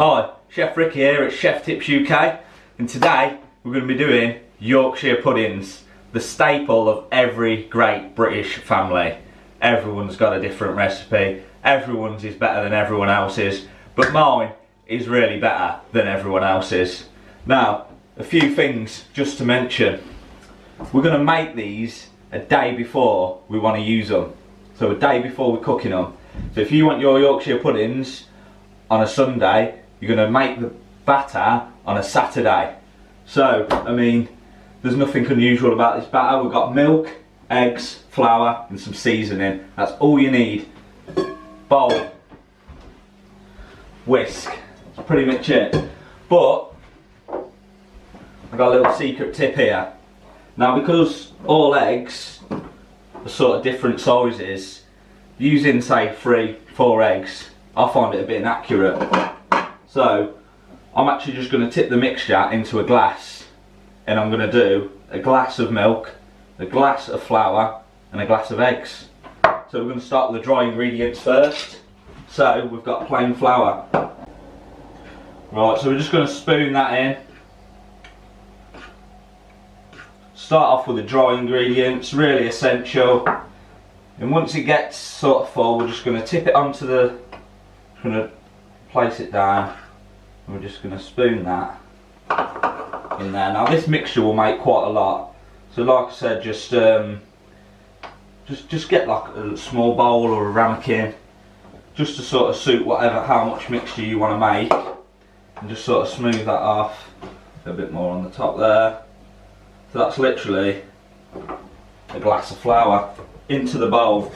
Hi, Chef Ricky here at Chef Tips UK, and today we're going to be doing Yorkshire puddings, the staple of every great British family. Everyone's got a different recipe, everyone's is better than everyone else's, but mine is really better than everyone else's. Now, a few things just to mention. We're going to make these a day before we want to use them, so a day before we're cooking them. So if you want your Yorkshire puddings on a Sunday, you're going to make the batter on a Saturday. So, I mean, there's nothing unusual about this batter. We've got milk, eggs, flour and some seasoning. That's all you need. Bowl, whisk, that's pretty much it. But I've got a little secret tip here. Now, because all eggs are sort of different sizes, using say 3-4 eggs, I find it a bit inaccurate. So I'm actually just going to tip the mixture into a glass, and I'm going to do a glass of milk, a glass of flour and a glass of eggs. So we're going to start with the dry ingredients first. So we've got plain flour. Right, so we're just going to spoon that in. Start off with the dry ingredients, really essential. And once it gets sort of full, we're just going to tip it onto the, going to place it down, and we're just going to spoon that in there. Now this mixture will make quite a lot, so like I said, just get like a small bowl or a ramekin, just to sort of suit how much mixture you want to make, and just sort of smooth that off. A bit more on the top there. So that's literally a glass of flour into the bowl.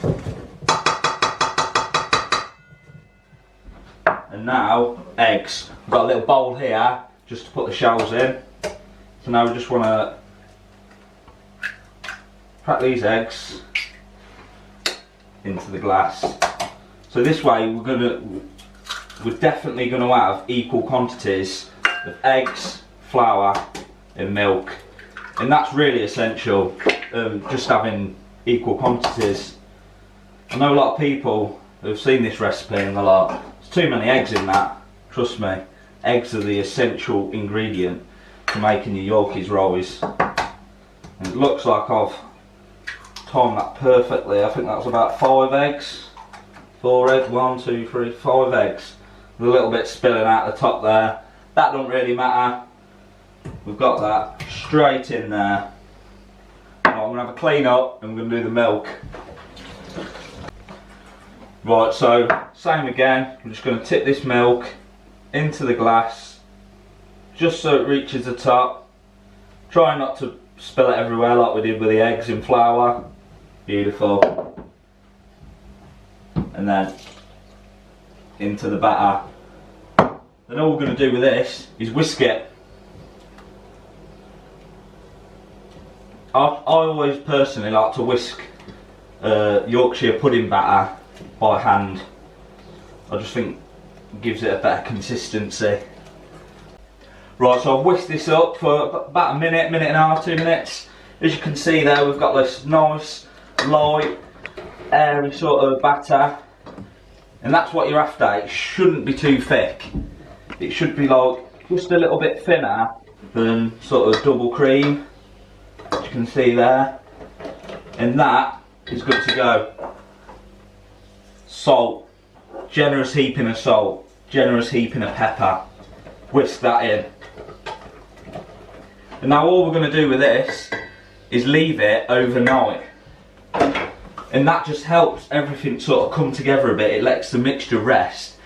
And now eggs. I've got a little bowl here just to put the shells in. So now we just want to crack these eggs into the glass. So this way we're definitely going to have equal quantities of eggs, flour and milk. And that's really essential, just having equal quantities. I know a lot of people who've seen this recipe and they're like, there's too many eggs in that. Trust me, eggs are the essential ingredient to making your Yorkies rise. And it looks like I've timed that perfectly. I think that's about 5 eggs. 4 eggs, 1, 2, 3, 5 eggs. With a little bit spilling out the top there. That don't really matter. We've got that straight in there. Right, I'm going to have a clean up and we're going to do the milk. Right, so same again, I'm just going to tip this milk into the glass just so it reaches the top. Try not to spill it everywhere like we did with the eggs and flour. Beautiful. And then into the batter. Then all we're going to do with this is whisk it. I always personally like to whisk Yorkshire pudding batter by hand. I just think it gives it a better consistency. Right, so I've whisked this up for about a minute, minute and a half, 2 minutes. As you can see there, we've got this nice, light, airy sort of batter. And that's what you're after. It shouldn't be too thick. It should be like just a little bit thinner than sort of double cream, as you can see there. And that is good to go. Salt, generous heaping of salt, generous heaping of pepper. Whisk that in. And now all we're going to do with this is leave it overnight. And that just helps everything sort of come together a bit. It lets the mixture rest.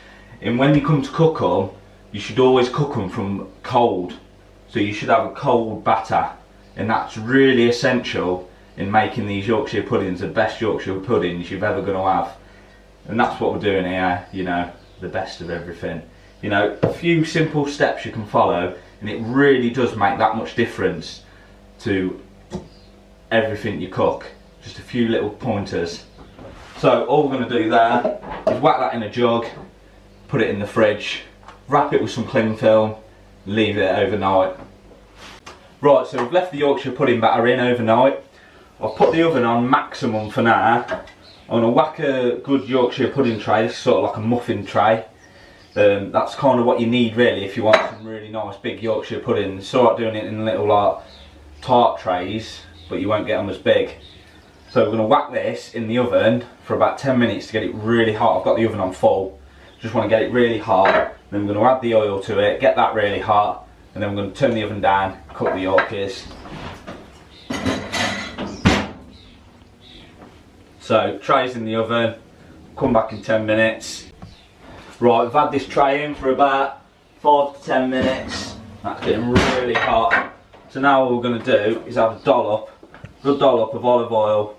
And when you come to cook them, you should always cook them from cold. So you should have a cold batter. And that's really essential in making these Yorkshire puddings the best Yorkshire puddings you're ever going to have. And that's what we're doing here, you know, the best of everything. You know, a few simple steps you can follow and it really does make that much difference to everything you cook. Just a few little pointers. So all we're going to do there is whack that in a jug, put it in the fridge, wrap it with some cling film, leave it overnight. Right, so we've left the Yorkshire pudding batter in overnight. I've put the oven on maximum for now. I'm going to whack a good Yorkshire pudding tray, this is sort of like a muffin tray, That's kind of what you need really if you want some really nice big Yorkshire puddings. It's alright doing it in little like tart trays, but you won't get them as big. So we're going to whack this in the oven for about 10 minutes to get it really hot. I've got the oven on full. Just want to get it really hot. Then we're going to add the oil to it, get that really hot, and then we're going to turn the oven down, cook the Yorkies. So trays in the oven, come back in 10 minutes. Right, we've had this tray in for about 5 to 10 minutes. That's getting really hot. So now what we're going to do is add a good dollop of olive oil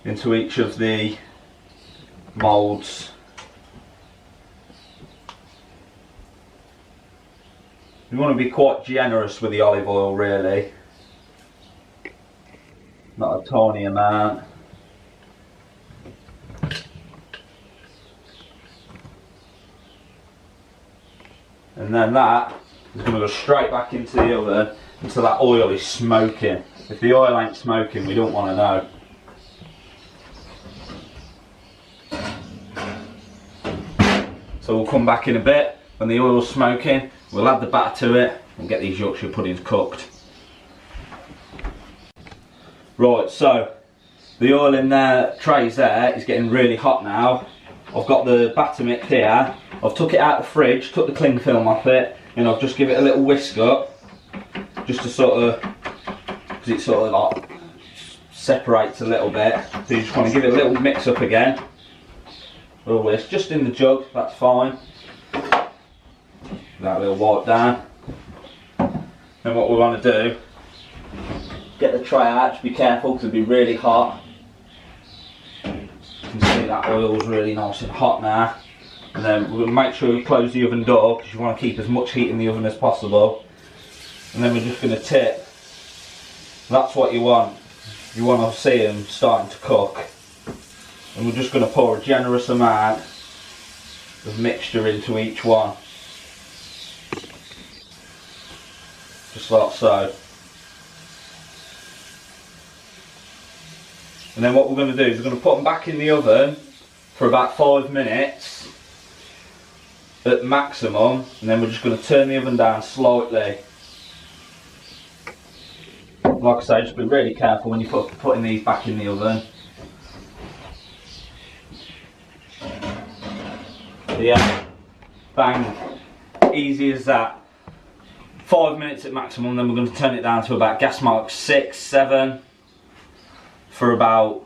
into each of the moulds. You want to be quite generous with the olive oil really, not a tiny amount. And then that is going to go straight back into the oven until that oil is smoking. If the oil ain't smoking, we don't want to know. So we'll come back in a bit when the oil's smoking. We'll add the batter to it and get these Yorkshire puddings cooked. Right, so the oil in the trays there is getting really hot now. I've got the batter mix here. I've took it out of the fridge, took the cling film off it, and I've just give it a little whisk up, just to sort of, because it sort of like separates a little bit. So you just want to give it a little mix up again. A little whisk, just in the jug, that's fine. That little wipe down. Then what we want to do, get the tray out, just be careful because it'll be really hot. You can see that oil's really nice and hot now. And then we'll make sure we close the oven door because you want to keep as much heat in the oven as possible. And then we're just going to tip. That's what you want. You want to see them starting to cook. And we're just going to pour a generous amount of mixture into each one. Just like so. And then what we're going to do is we're going to put them back in the oven for about 5 minutes at maximum, and then we're just going to turn the oven down slightly. Like I say, just be really careful when you're putting these back in the oven. So yeah, bang, easy as that. 5 minutes at maximum, then we're going to turn it down to about gas mark 6, 7 for about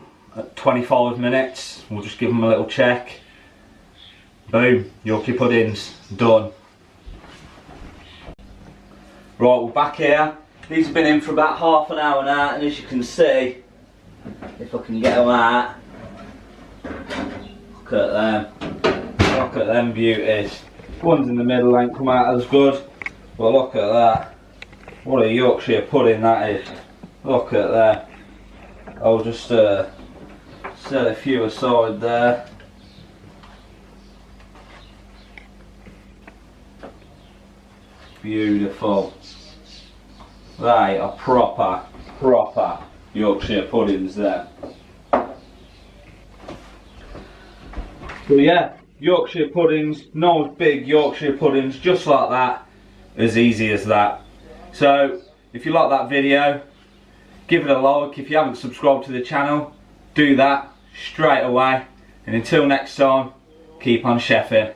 25 minutes. We'll just give them a little check. Boom, Yorkshire puddings, done. Right, we're back here. These have been in for about half an hour now, and as you can see, if I can get them out, look at them. Look at them beauties. The ones in the middle ain't come out as good, but look at that. What a Yorkshire pudding that is. Look at that. I'll just set a few aside there. Beautiful. They are proper Yorkshire puddings there. So yeah, Yorkshire puddings, nice big Yorkshire puddings, just like that, as easy as that. So if you like that video, give it a like. If you haven't subscribed to the channel, do that straight away. And until next time, keep on chefing.